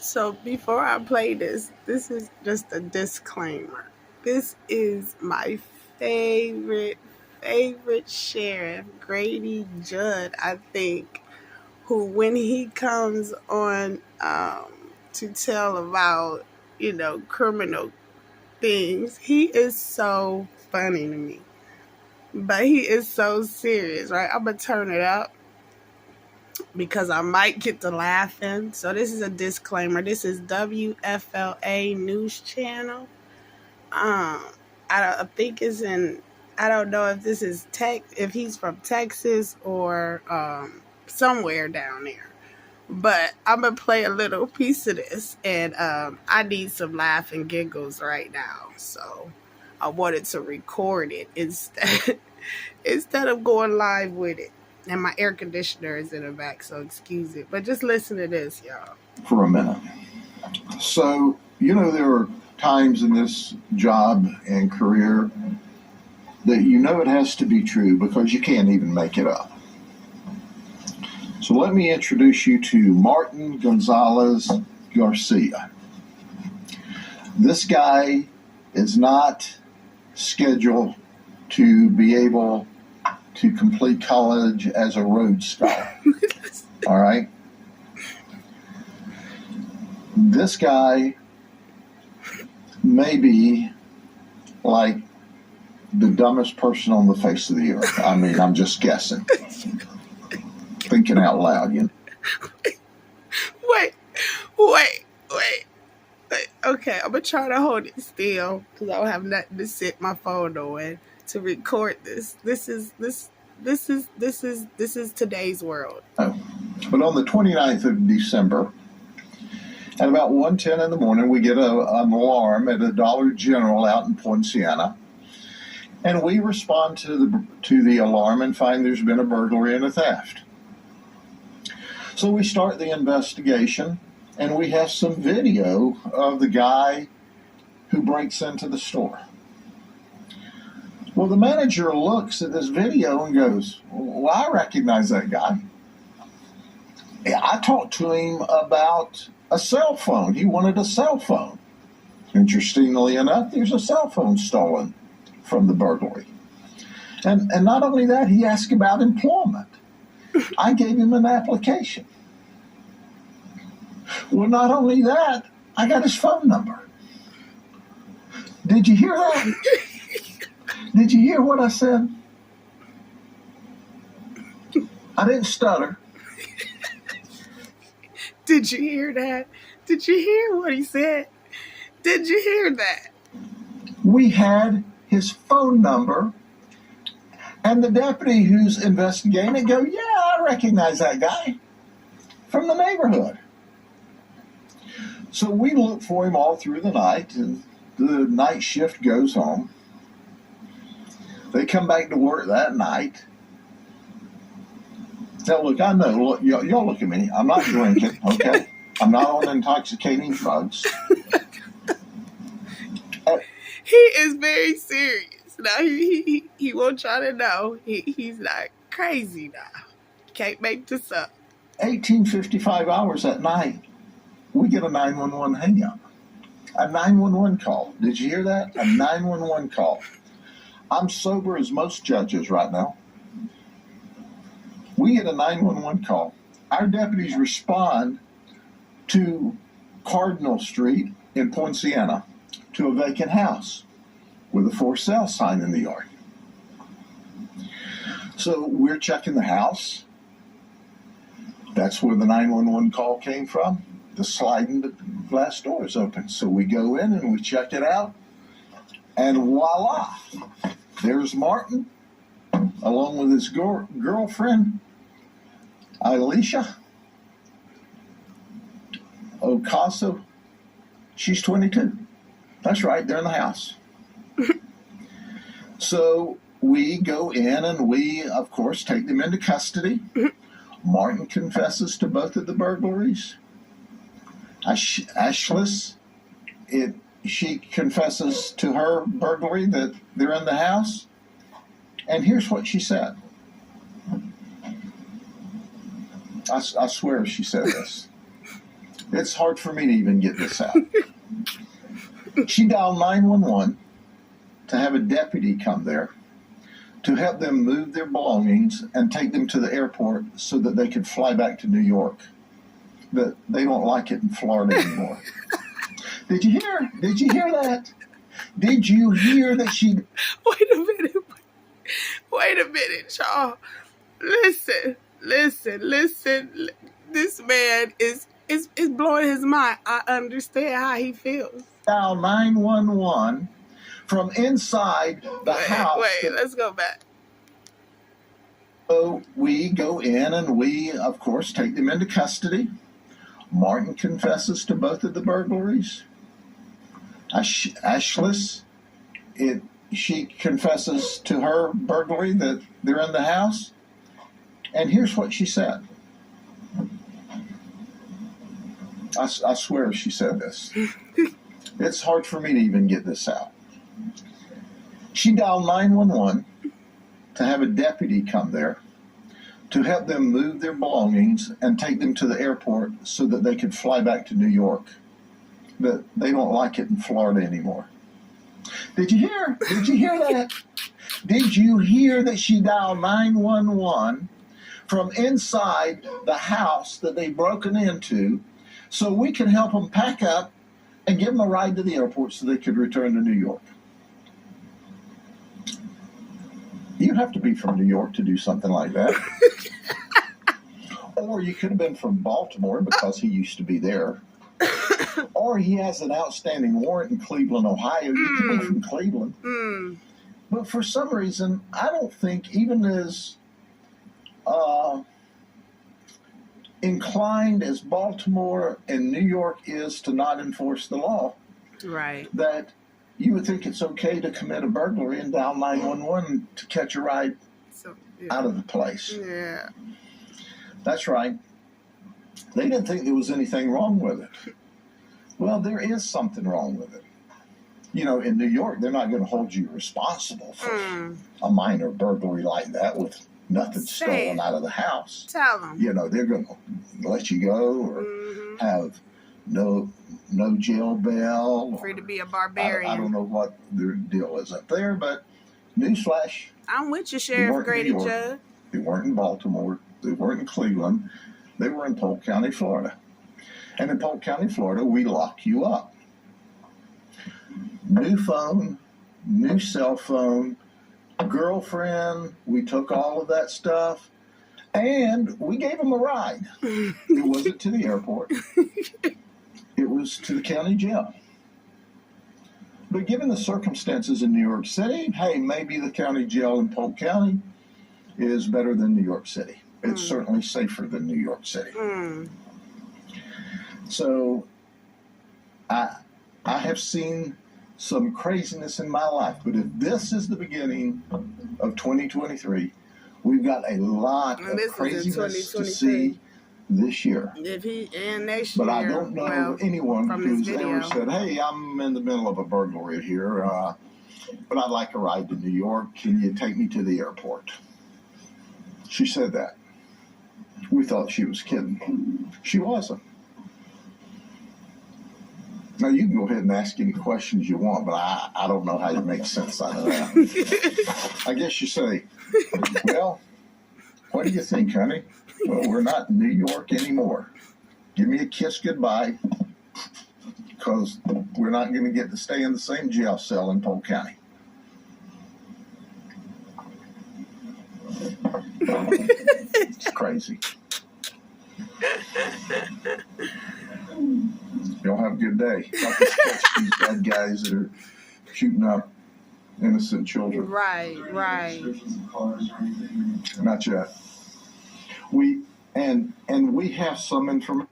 So before I play this is just a disclaimer. This is my favorite, favorite sheriff, Grady Judd, I think, who when he comes on to tell about, criminal things, he is so funny to me. But he is so serious, right? I'm gonna turn it up because I might get to laughing. So this is a disclaimer. This is WFLA News Channel. Um, I think it's in. I don't know if this is if he's from Texas or somewhere down there. But I'm gonna play a little piece of this, and I need some laugh and giggles right now. So I wanted to record it instead of going live with it. And my air conditioner is in the back, so excuse it. But just listen to this, y'all. For a minute. So, there are times in this job and career that it has to be true because you can't even make it up. So let me introduce you to Martin Gonzalez Garcia. This guy is not scheduled to be able to complete college as a Rhodes Scholar. All right? This guy may be like the dumbest person on the face of the earth. I mean, I'm just guessing. Thinking out loud, Wait. Okay, I'm gonna try to hold it still because I don't have nothing to sit my phone on to record this. This is today's world. Oh. But on the 29th of December, at about 1:10 in the morning, we get an alarm at a Dollar General out in Poinciana. And we respond to the alarm and find there's been a burglary and a theft. So we start the investigation, and we have some video of the guy who breaks into the store. Well, the manager looks at this video and goes, "Well, I recognize that guy. I talked to him about a cell phone. He wanted a cell phone." Interestingly enough, there's a cell phone stolen from the burglary. And not only that, he asked about employment. I gave him an application. Well, not only that, I got his phone number. Did you hear that? Did you hear what I said? I didn't stutter. Did you hear that? Did you hear what he said? Did you hear that? We had his phone number, and the deputy who's investigating it go, "Yeah, I recognize that guy from the neighborhood." So we look for him all through the night, and the night shift goes home. They come back to work that night. Now, look, I know, look, y'all look at me. I'm not drinking, okay? I'm not on intoxicating drugs. He is very serious. Now, he won't try to know. He's not crazy now. Can't make this up. 18:55 hours at night, we get a 911 hang-up. A 911 call. Did you hear that? A 911 call. I'm sober as most judges right now. We get a 911 call. Our deputies respond to Cardinal Street in Poinciana to a vacant house with a for sale sign in the yard. So we're checking the house. That's where the 911 call came from. The sliding glass door is open. So we go in and we check it out. And voila, there's Martin, along with his girlfriend, Alicia Ocaso. She's 22. That's right, they're in the house. So we go in and we, of course, take them into custody. Martin confesses to both of the burglaries. Ashlis, she confesses to her burglary that they're in the house. And here's what she said. I swear she said this. It's hard for me to even get this out. She dialed 911 to have a deputy come there to help them move their belongings and take them to the airport so that they could fly back to New York. But they don't like it in Florida anymore. Did you hear? Did you hear that? Did you hear that she... Wait a minute, y'all. Listen. This man is blowing his mind. I understand how he feels. Dial 911 from inside the house. Wait, let's go back. So we go in and we, of course, take them into custody. Martin confesses to both of the burglaries. Ashlis, she confesses to her burglary that they're in the house. And here's what she said. I swear she said this. It's hard for me to even get this out. She dialed 911 to have a deputy come there to help them move their belongings and take them to the airport so that they could fly back to New York. But they don't like it in Florida anymore. Did you hear? Did you hear that? Did you hear that she dialed 911 from inside the house that they've broken into so we can help them pack up and give them a ride to the airport so they could return to New York? You have to be from New York to do something like that. Or you could have been from Baltimore because he used to be there. Or he has an outstanding warrant in Cleveland, Ohio. You could be from Cleveland. But for some reason, I don't think even as inclined as Baltimore and New York is to not enforce the law, right, that you would think it's okay to commit a burglary and dial 911 to catch a ride out of the place. Yeah. That's right. They didn't think there was anything wrong with it. Well, there is something wrong with it. You know, in New York, they're not going to hold you responsible for a minor burglary like that with nothing stolen out of the house. Tell them. You know, they're going to let you go or have no jail bail. Free to be a barbarian. I don't know what their deal is up there, but newsflash. I'm with you, Sheriff Grady Judd. They weren't in Baltimore. They weren't in Cleveland. They were in Polk County, Florida. And in Polk County, Florida, we lock you up. New phone, new cell phone, girlfriend. We took all of that stuff. And we gave them a ride. It wasn't to the airport. It was to the county jail. But given the circumstances in New York City, hey, maybe the county jail in Polk County is better than New York City. It's certainly safer than New York City. So I have seen some craziness in my life. But if this is the beginning of 2023, we've got a lot of craziness to see this year. Next but year, I don't know anyone who's ever said, hey, I'm in the middle of a burglary here, but I'd like a ride to New York. Can you take me to the airport? She said that. We thought she was kidding. She wasn't. Now, you can go ahead and ask any questions you want, but I don't know how you make sense out of that. I guess you say, well, what do you think, honey? Well, we're not in New York anymore. Give me a kiss goodbye, because we're not going to get to stay in the same jail cell in Polk County. It's crazy. Y'all have a good day. Don't catch these bad guys that are shooting up innocent children. Right. Not yet. We have some information.